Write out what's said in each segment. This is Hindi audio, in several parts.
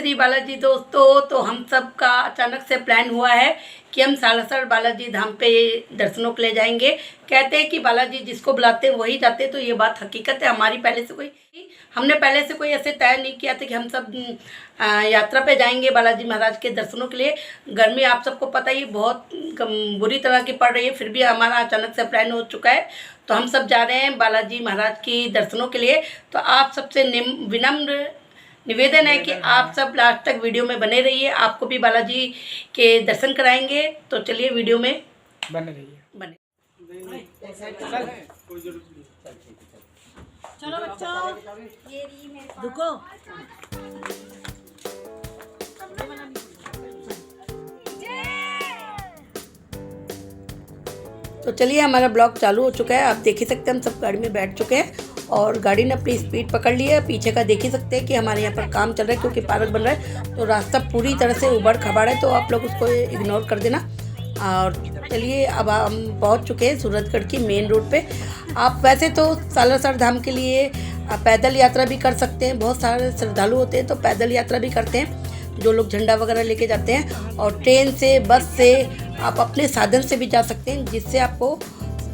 श्री बालाजी दोस्तों। तो हम सब का अचानक से प्लान हुआ है कि हम सालासर बालाजी धाम पे दर्शनों के लिए जाएंगे। कहते हैं कि बालाजी जिसको बुलाते हैं वही जाते हैं, तो ये बात हकीकत है। हमने पहले से कोई ऐसे तय नहीं किया था कि हम सब यात्रा पे जाएंगे बालाजी महाराज के दर्शनों के लिए। गर्मी आप सबको पता ही बहुत बुरी तरह की पड़ रही है, फिर भी हमारा अचानक से प्लान हो चुका है। तो हम सब जा रहे हैं बालाजी महाराज की दर्शनों के लिए। तो आप सबसे विनम्र निवेदन है कि आप सब लास्ट तक वीडियो में बने रहिए, आपको भी बालाजी के दर्शन कराएंगे। तो चलिए वीडियो में बने रहिए। चलो बच्चों, ये रुको। तो चलिए हमारा ब्लॉग चालू हो चुका है। आप देख ही सकते हैं हम सब गाड़ी में बैठ चुके हैं और गाड़ी ने अपनी स्पीड पकड़ ली है। पीछे का देख ही सकते हैं कि हमारे यहाँ पर काम चल रहा है क्योंकि पार्क बन रहा है, तो रास्ता पूरी तरह से उबड़ खबाड़ है, तो आप लोग उसको इग्नोर कर देना। और चलिए अब हम पहुँच चुके हैं सूरजगढ़ की मेन रोड पे। आप वैसे तो सालासर धाम के लिए पैदल यात्रा भी कर सकते हैं, बहुत सारे श्रद्धालु होते हैं तो पैदल यात्रा भी करते हैं जो लोग झंडा वगैरह लेके जाते हैं। और ट्रेन से, बस से, आप अपने साधन से भी जा सकते हैं, जिससे आपको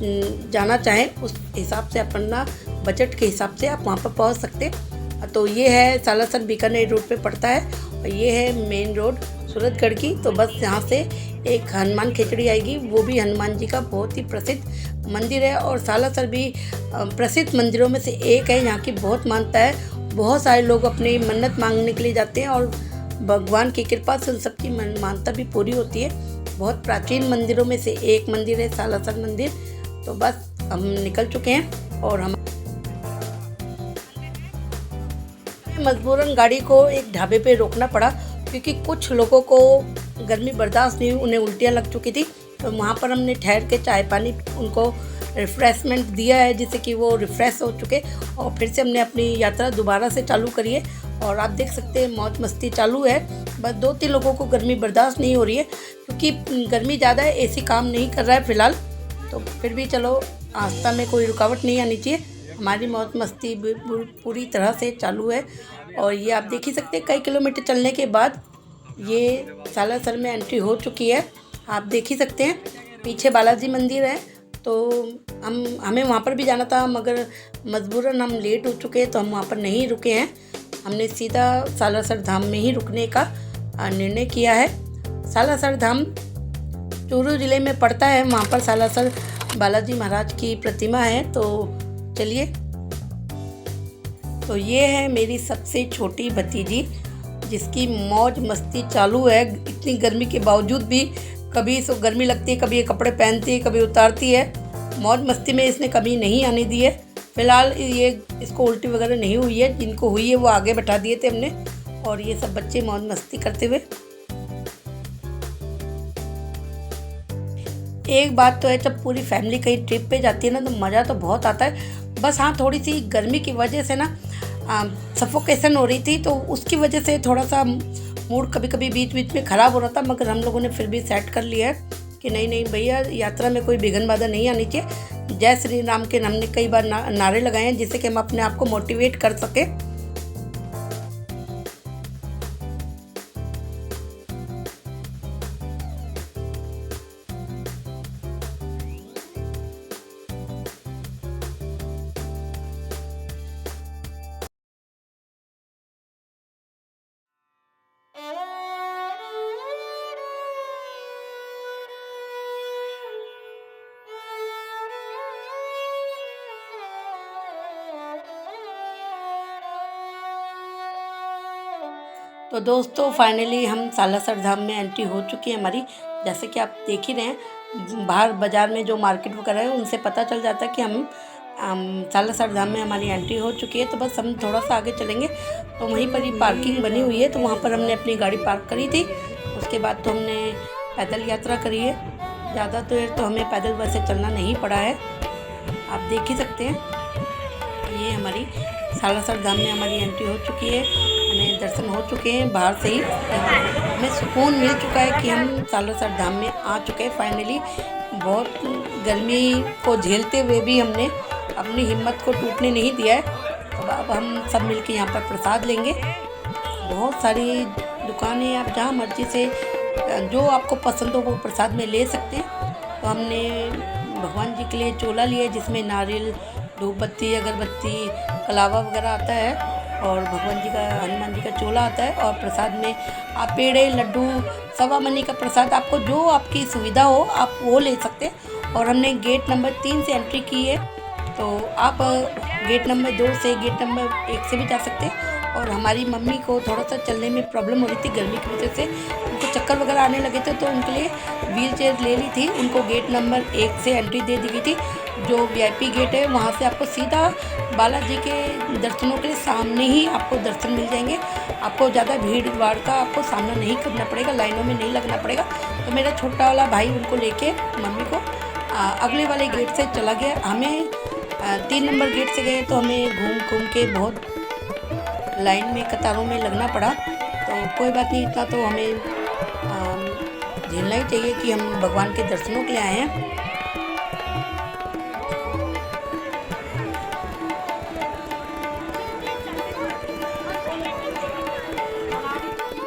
जाना चाहें उस हिसाब से अपना बजट के हिसाब से आप वहाँ पर पहुँच सकते हैं। तो ये है सालासर बीकानेर रोड पे पड़ता है और ये है मेन रोड सूरजगढ़ की। तो बस यहाँ से एक हनुमान खिचड़ी आएगी, वो भी हनुमान जी का बहुत ही प्रसिद्ध मंदिर है। और सालासर भी प्रसिद्ध मंदिरों में से एक है, यहाँ की बहुत मान्यता है। बहुत सारे लोग अपनी मन्नत मांगने के लिए जाते हैं और भगवान की कृपा से उन सबकी मान्यता भी पूरी होती है। बहुत प्राचीन मंदिरों में से एक मंदिर है सालासर मंदिर। तो बस हम निकल चुके हैं और हम मजबूरन गाड़ी को एक ढाबे पे रोकना पड़ा क्योंकि कुछ लोगों को गर्मी बर्दाश्त नहीं हुई, उन्हें उल्टियाँ लग चुकी थी। तो वहाँ पर हमने ठहर के चाय पानी उनको रिफ़्रेशमेंट दिया है जिससे कि वो रिफ़्रेश हो चुके और फिर से हमने अपनी यात्रा दोबारा से चालू करी है। और आप देख सकते हैं मौज मस्ती चालू है। बस 2-3 लोगों को गर्मी बर्दाश्त नहीं हो रही है क्योंकि गर्मी ज़्यादा है, एसी काम नहीं कर रहा है फ़िलहाल। तो फिर भी चलो, रास्ता में कोई रुकावट नहीं आनी चाहिए। हमारी मौज मस्ती पूरी तरह से चालू है। और ये आप देख ही सकते हैं कई किलोमीटर चलने के बाद ये सालासर में एंट्री हो चुकी है। आप देख ही सकते हैं पीछे बालाजी मंदिर है। तो हमें वहाँ पर भी जाना था मगर मजबूरन हम लेट हो चुके हैं तो हम वहाँ पर नहीं रुके हैं। हमने सीधा सालासर धाम में ही रुकने का निर्णय किया है। सालासर धाम चूरू ज़िले में पड़ता है, वहाँ पर सालासर बालाजी महाराज की प्रतिमा है। तो चलिए, तो ये है मेरी सबसे छोटी भतीजी जिसकी मौज मस्ती चालू है। इतनी गर्मी के बावजूद भी कभी इसको गर्मी लगती है, कभी ये कपड़े पहनती है, कभी उतारती है। मौज मस्ती में इसने कभी नहीं आने दी है। फ़िलहाल ये इसको उल्टी वगैरह नहीं हुई है, जिनको हुई है वो आगे बैठा दिए थे हमने। और ये सब बच्चे मौज मस्ती करते हुए। एक बात तो है, जब पूरी फैमिली कहीं ट्रिप पे जाती है ना तो मज़ा तो बहुत आता है। बस हाँ, थोड़ी सी गर्मी की वजह से ना सफोकेशन हो रही थी, तो उसकी वजह से थोड़ा सा मूड कभी कभी बीच बीच में ख़राब हो रहा था। मगर हम लोगों ने फिर भी सेट कर लिया है कि नहीं भैया, यात्रा में कोई विघ्न बाधा नहीं आनी चाहिए। जय श्री राम के हमने कई बार नारे लगाए हैं जिससे कि हम अपने आप को मोटिवेट कर सकें। तो दोस्तों फाइनली हम सालासर धाम में एंट्री हो चुकी है हमारी। जैसे कि आप देख ही रहे हैं, बाहर बाज़ार में जो मार्केट वगैरह है उनसे पता चल जाता है कि हम सालासर धाम में हमारी एंट्री हो चुकी है। तो बस हम थोड़ा सा आगे चलेंगे तो वहीं पर ही पार्किंग बनी हुई है, तो वहाँ पर हमने अपनी गाड़ी पार्क करी थी। उसके बाद तो हमने पैदल यात्रा करी है। ज़्यादा देर तो हमें पैदल वैसे चलना नहीं पड़ा है। आप देख ही सकते हैं ये हमारी सालासर धाम में हमारी एंट्री हो चुकी है। हमें दर्शन हो चुके हैं बाहर से ही, हमें सुकून मिल चुका है कि हम सालासर धाम में आ चुके हैं फाइनली। बहुत गर्मी को झेलते हुए भी हमने अपनी हिम्मत को टूटने नहीं दिया है। अब हम सब मिलके यहाँ पर प्रसाद लेंगे। बहुत सारी दुकानें, आप जहाँ मर्जी से जो आपको पसंद हो वो प्रसाद में ले सकते हैं। तो हमने भगवान जी के लिए चोला लिया जिसमें नारियल, धूप बत्ती, अगरबत्ती, कलावा वगैरह आता है, और भगवान जी का, हनुमान जी का चोला आता है। और प्रसाद में आप पेड़े, लड्डू, सवा मनी का प्रसाद, आपको जो आपकी सुविधा हो आप वो ले सकते हैं। और हमने गेट नंबर 3 से एंट्री की है, तो आप गेट नंबर 2 से, गेट नंबर 1 से भी जा सकते हैं। और हमारी मम्मी को थोड़ा सा चलने में प्रॉब्लम हो रही थी गर्मी की वजह से, उनको चक्कर वगैरह आने लगे थे, तो उनके लिए व्हील चेयर ले ली थी। उनको गेट नंबर 1 से एंट्री दे दी गई थी, जो VIP गेट है। वहाँ से आपको सीधा बालाजी के दर्शनों के सामने ही आपको दर्शन मिल जाएंगे। आपको ज़्यादा भीड़ भाड़ का आपको सामना नहीं करना पड़ेगा, लाइनों में नहीं लगना पड़ेगा। तो मेरा छोटा वाला भाई उनको लेके, मम्मी को अगले वाले गेट से चला गया। हमें 3 नंबर गेट से गए तो हमें घूम घूम के बहुत लाइन में, कतारों में लगना पड़ा। तो कोई बात नहीं, इतना तो हमें झेलना ही चाहिए कि हम भगवान के दर्शनों के लिए आए हैं।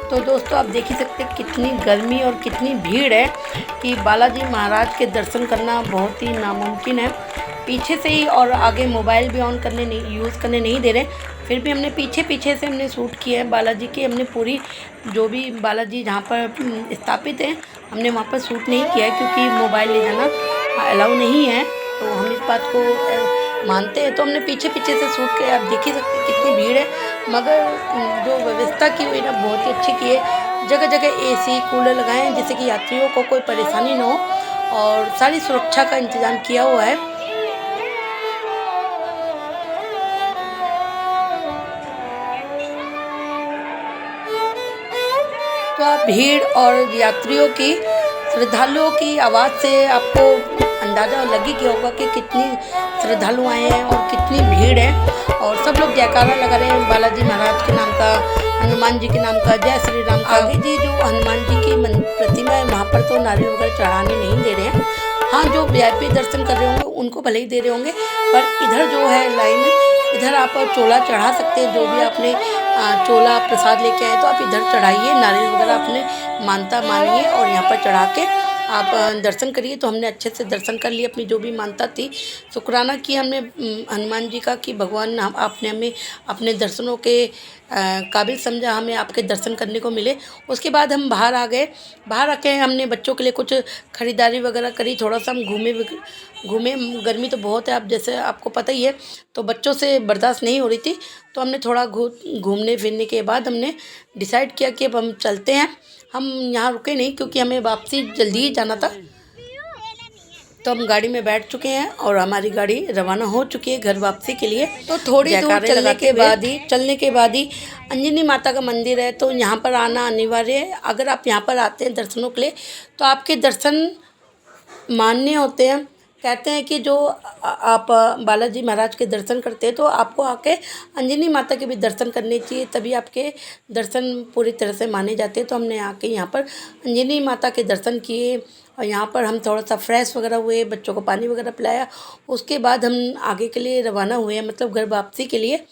तो दोस्तों आप देख ही सकते हैं कितनी गर्मी और कितनी भीड़ है कि बालाजी महाराज के दर्शन करना बहुत ही नामुमकिन है। पीछे से ही, और आगे मोबाइल भी ऑन करने नहीं, यूज़ करने नहीं दे रहे, फिर भी हमने पीछे से हमने शूट किया है बालाजी की। हमने पूरी जो भी बालाजी जहाँ पर स्थापित हैं हमने वहाँ पर शूट नहीं किया है, क्योंकि मोबाइल ले जाना अलाउ नहीं है। तो हम इस बात को मानते हैं, तो हमने पीछे से शूट किया। आप देख ही सकते हैं कितनी भीड़ है, मगर जो व्यवस्था की हुई ना बहुत ही अच्छी की है। जगह जगह AC, कूलर लगाए हैं जिससे कि यात्रियों को कोई परेशानी ना हो, और सारी सुरक्षा का इंतज़ाम किया हुआ है। तो आप भीड़ और यात्रियों की, श्रद्धालुओं की आवाज़ से आपको अंदाज़ा लग ही गया होगा कि कितनी श्रद्धालु आए हैं और कितनी भीड़ है। और सब लोग जयकारा लगा रहे हैं बालाजी महाराज के नाम का, हनुमान जी के नाम का, जय श्री राम का। आगे जी जो हनुमान जी की प्रतिमा है वहाँ पर तो नारियल वगैरह चढ़ाने नहीं दे रहे हैं। हाँ, जो VIP दर्शन कर रहे होंगे उनको भले ही दे रहे होंगे, पर इधर जो है लाइन, इधर आप चोला चढ़ा सकते हैं। जो भी आपने चोला प्रसाद लेके आए तो आप इधर चढ़ाइए, नारियल वगैरह आपने मानता मानिए और यहाँ पर चढ़ा के आप दर्शन करिए। तो हमने अच्छे से दर्शन कर लिए, अपनी जो भी मानता थी शुक्राना की हमने हनुमान जी का कि भगवान आपने हमें अपने दर्शनों के काबिल समझा, हमें आपके दर्शन करने को मिले। उसके बाद हम बाहर आ गए। बाहर आके हमने बच्चों के लिए कुछ ख़रीदारी वगैरह करी, थोड़ा सा हम घूमे। गर्मी तो बहुत है, आप जैसे आपको पता ही है, तो बच्चों से बर्दाश्त नहीं हो रही थी। तो हमने थोड़ा घूमने फिरने के बाद हमने डिसाइड किया कि अब हम चलते हैं। हम यहाँ रुके नहीं क्योंकि हमें वापसी जल्दी ही जाना था। तो हम गाड़ी में बैठ चुके हैं और हमारी गाड़ी रवाना हो चुकी है घर वापसी के लिए। तो थोड़ी दूर चलने के बाद ही अंजनी माता का मंदिर है, तो यहाँ पर आना अनिवार्य है। अगर आप यहाँ पर आते हैं दर्शनों के लिए तो आपके दर्शन मान्य होते हैं। कहते हैं कि जो आप बालाजी महाराज के दर्शन करते हैं तो आपको आके अंजनी माता के भी दर्शन करने चाहिए, तभी आपके दर्शन पूरी तरह से माने जाते हैं। तो हमने आके यहाँ पर अंजनी माता के दर्शन किए और यहाँ पर हम थोड़ा सा फ्रेश वगैरह हुए, बच्चों को पानी वगैरह पिलाया। उसके बाद हम आगे के लिए रवाना हुए हैं, मतलब घर वापसी के लिए।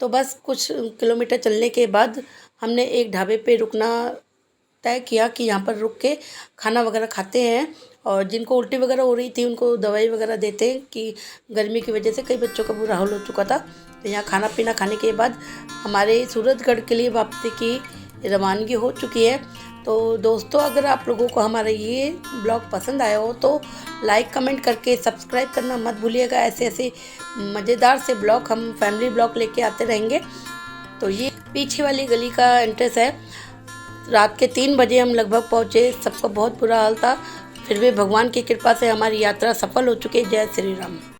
तो बस कुछ किलोमीटर चलने के बाद हमने एक ढाबे पे रुकना तय किया कि यहाँ पर रुक के खाना वगैरह खाते हैं। और जिनको उल्टी वगैरह हो रही थी उनको दवाई वगैरह देते हैं कि गर्मी की वजह से कई बच्चों का बुरा हाल हो चुका था। तो यहाँ खाना पीना खाने के बाद हमारे सूरजगढ़ के लिए वापसी की रवानगी हो चुकी है। तो दोस्तों, अगर आप लोगों को हमारा ये ब्लॉग पसंद आया हो तो लाइक कमेंट करके सब्सक्राइब करना मत भूलिएगा। ऐसे मज़ेदार से ब्लॉग हम फैमिली ब्लॉग लेके आते रहेंगे। तो ये पीछे वाली गली का एंट्रेंस है। रात के 3 बजे हम लगभग पहुँचे, सबका बहुत बुरा हाल था, फिर भी भगवान की कृपा से हमारी यात्रा सफल हो चुकी है। जय श्री राम।